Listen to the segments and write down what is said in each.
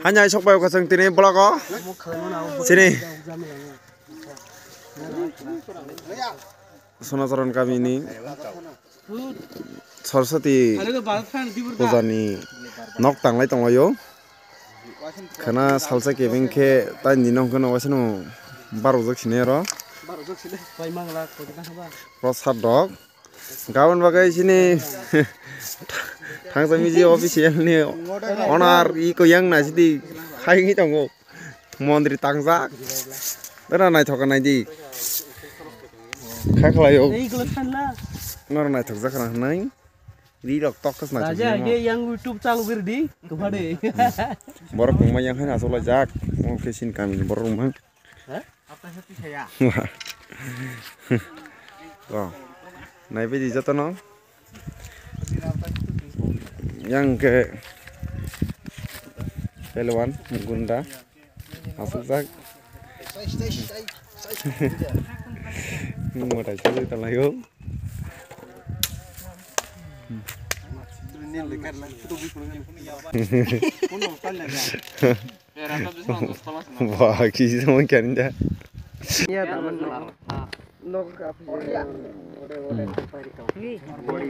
hanya sok bayo kasang tini blog sini Sonataran kami ini Saraswati pujani nok tanglai tanglayo karena salsa kevin ke tan dinong kono wasino baru jak sini ro prosat dog kawan bagai sini Thang Samiji official ni onar iko yang nasi di hai ngi tongo mondri tangsa dara nai thokan nai di khaklayo nor nai thokja kana nai ri rok tokas nai raja ge yang YouTube चालू कर दी तुम्हारे borok pengma yang hana sola jak oke sin kami borok mang apa sih saya wah nai bedi jatono yang ke Pelewan Gunda masuk zak mau tahu cerita layo wah kisah mungkin dah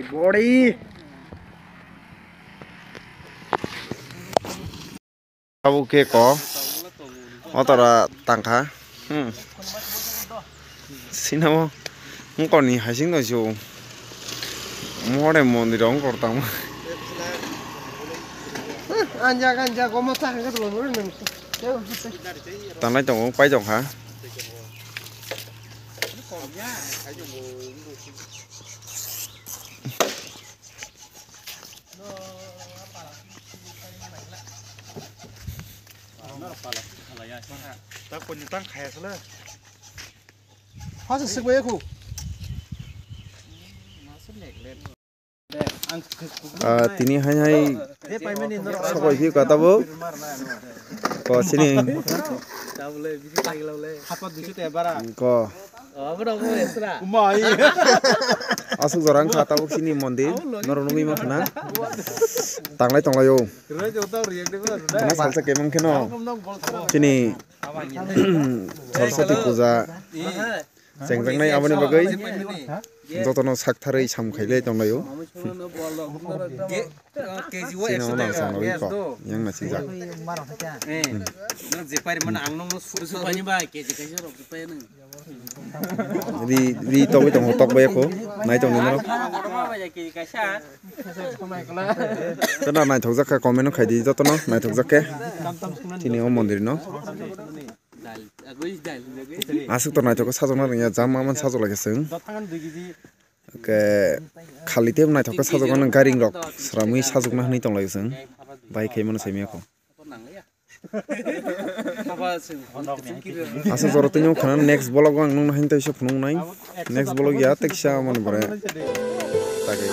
body Abu keko, otara tangka, sinamo, mungkin nih hasil nggak sih, mau ada mondirong kortang, anja, kau mau cari ke dulu nih, tanah jong, pai jong ha, tak punya tang kaya salah. Hasa sebaik aku. tini hanya sekolah itu kata bu, kau sini, kau, asuk orang kata bu sini mondir, norungi mana, tanglai tanglayo, karena salsa kemang keno, sini, Saraswati puja, cengceng nai abani bagai, jotono sakthari samkhaile tanglayo, sini orang sama lagi kok, yang nasi jak. Di topi tong tok bae ko nai tong nino tana nai thok jakka comment khai di jotono nai thok jakke tini o mondir no asuk to nai thok sajona ringa jama man sajula geseng ke khalite nai thok sajona garing rok sramui sajukna hni tong lageseng bai khai man saimia ko asal zorotinyo kanan next blog ang nung nahin tayo siya punong nai next blog ya tek siya man bare tagay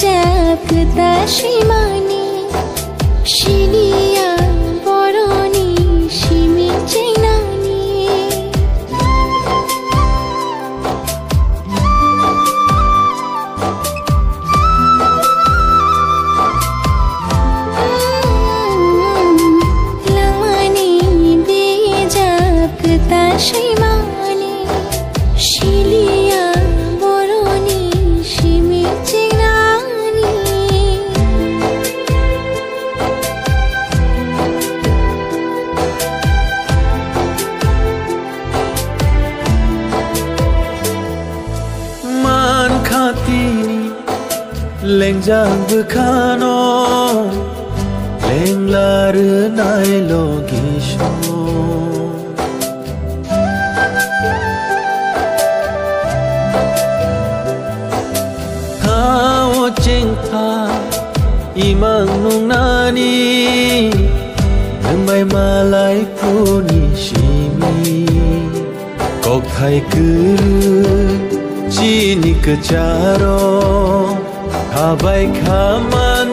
जागता श्रीमानी शिलिया बरनी शिमी चैनानी लामानी बे जागता श्रीमानी शिलिया बरनी शिमी Chainani man khatini lengjang bukhano lenglar nai logisho Hao cheng tha imang nung nani nang bay malai puni shimi kok thai kuru Chini kecaro habai kaman